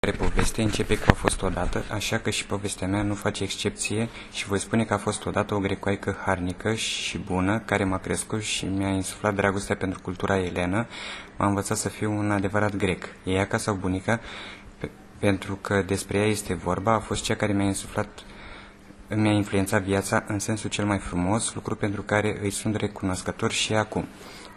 despre poveste începe cu a fost odată, așa că și povestea mea nu face excepție și voi spune că a fost odată o grecoaică harnică și bună, care m-a crescut și mi-a insuflat dragostea pentru cultura elenă, m-a învățat să fiu un adevărat grec. Ea, sau bunica, pentru că despre ea este vorba, a fost cea care mi-a influențat viața în sensul cel mai frumos, lucru pentru care îi sunt recunoscător și acum.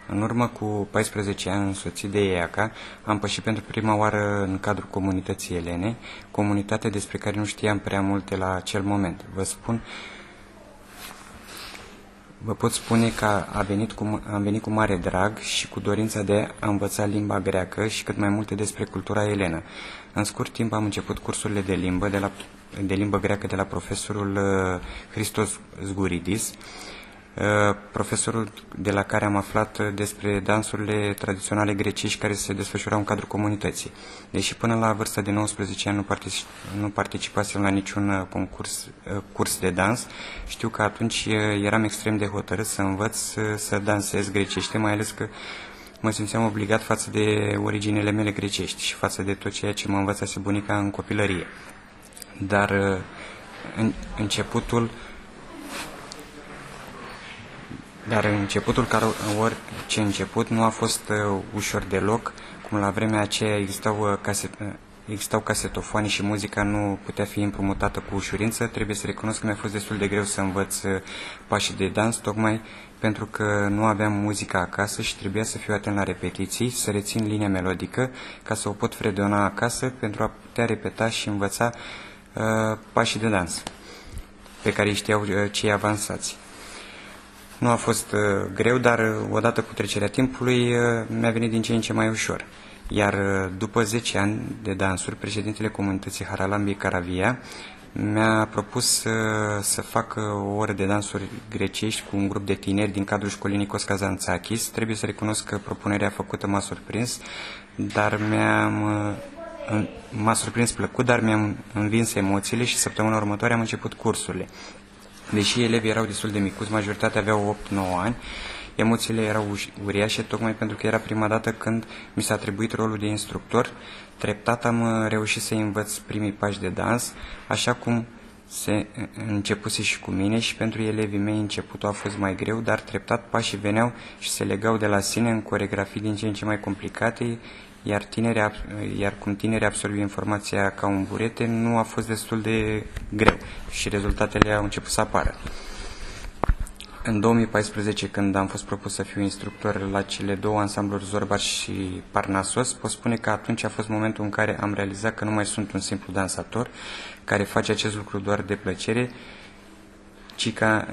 În urmă cu 14 ani, însoțit de EACA, am pășit pentru prima oară în cadrul comunității elene, comunitate despre care nu știam prea multe la acel moment. Vă pot spune că am venit cu mare drag și cu dorința de a învăța limba greacă și cât mai multe despre cultura elenă. În scurt timp am început cursurile de limbă greacă de la profesorul Christos Zguridis, profesorul de la care am aflat despre dansurile tradiționale grecești care se desfășurau în cadrul comunității. Deși până la vârsta de 19 ani nu participasem la niciun curs de dans, știu că atunci eram extrem de hotărât să învăț să dansez grecește, mai ales că mă simțeam obligat față de originele mele grecești și față de tot ceea ce mă învățase bunica în copilărie. Dar începutul, ca orice început, nu a fost ușor deloc, cum la vremea aceea existau casetofoane și muzica nu putea fi împrumutată cu ușurință. Trebuie să recunosc că mi-a fost destul de greu să învăț pașii de dans, tocmai pentru că nu aveam muzica acasă și trebuia să fiu atent la repetiții, să rețin linia melodică ca să o pot fredona acasă pentru a putea repeta și învăța pașii de dans pe care îi știau cei avansați. Nu a fost greu, dar odată cu trecerea timpului mi-a venit din ce în ce mai ușor. Iar după 10 ani de dansuri, președintele comunității Haralambi Caravia mi-a propus să fac o oră de dansuri grecești cu un grup de tineri din cadrul școlii Nikos Kazantzakis. Trebuie să recunosc că propunerea făcută m-a surprins, dar m-a surprins plăcut, dar mi-am învins emoțiile și săptămâna următoare am început cursurile. Deși elevii erau destul de micuți, majoritatea aveau 8-9 ani, emoțiile erau uriașe, tocmai pentru că era prima dată când mi s-a atribuit rolul de instructor. Treptat am reușit să învăț primii pași de dans, așa cum se începuse și cu mine, și pentru elevii mei începutul a fost mai greu, dar treptat pașii veneau și se legau de la sine în coreografii din ce în ce mai complicate, iar cum tinerii absorbi informația ca un burete, nu a fost destul de greu și rezultatele au început să apară. În 2014, când am fost propus să fiu instructor la cele două ansambluri Zorba și Parnasos, pot spune că atunci a fost momentul în care am realizat că nu mai sunt un simplu dansator care face acest lucru doar de plăcere, ci că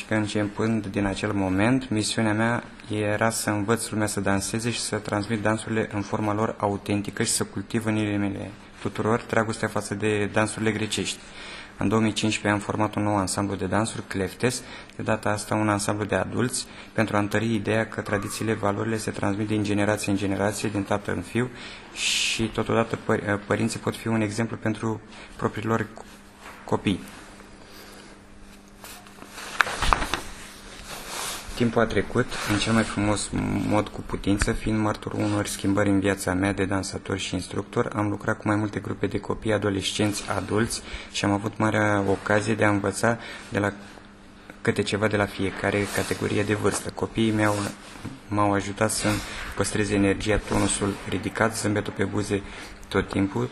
începând din acel moment, misiunea mea era să învăț lumea să danseze și să transmit dansurile în forma lor autentică și să cultiv în inimile tuturor dragostea față de dansurile grecești. În 2015 am format un nou ansamblu de dansuri, Cleftes, de data asta un ansamblu de adulți, pentru a întări ideea că tradițiile, valorile se transmit din generație în generație, din tată în fiu, și totodată părinții pot fi un exemplu pentru propriilor copii. Timpul a trecut în cel mai frumos mod cu putință, fiind martorul unor schimbări în viața mea de dansator și instructor. Am lucrat cu mai multe grupe de copii, adolescenți, adulți și am avut marea ocazie de a învăța de la câte ceva de la fiecare categorie de vârstă. Copiii m-au ajutat să păstrez energia, tonusul ridicat, zâmbetul pe buze tot timpul.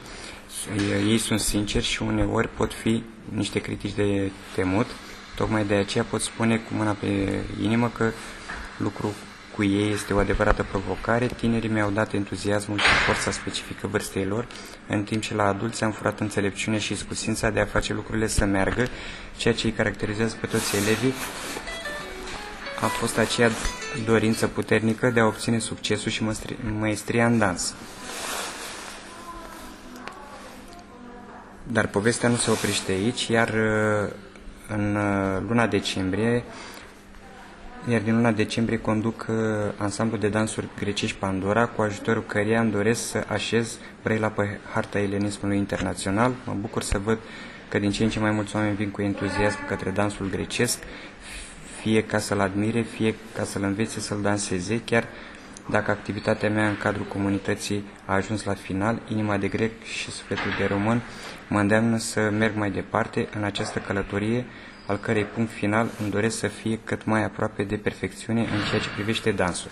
Ei sunt sinceri și uneori pot fi niște critici de temut. Tocmai de aceea pot spune cu mâna pe inimă că lucru cu ei este o adevărată provocare. Tinerii mi-au dat entuziasmul și forța specifică vârstei lor, în timp ce la adulți am furat înțelepciunea și iscusința de a face lucrurile să meargă. Ceea ce îi caracterizează pe toți elevii a fost aceea dorință puternică de a obține succesul și maestria în dans. Dar povestea nu se oprește aici, iar din luna decembrie conduc ansamblul de dansuri grecești Pandora, cu ajutorul căreia îmi doresc să așez Brăila pe harta elenismului internațional. Mă bucur să văd că din ce în ce mai mulți oameni vin cu entuziasm către dansul grecesc, fie ca să-l admire, fie ca să-l învețe să-l danseze. Chiar Dacă activitatea mea în cadrul comunității a ajuns la final, inima de grec și sufletul de român mă îndeamnă să merg mai departe în această călătorie, al cărei punct final îmi doresc să fie cât mai aproape de perfecțiune în ceea ce privește dansul.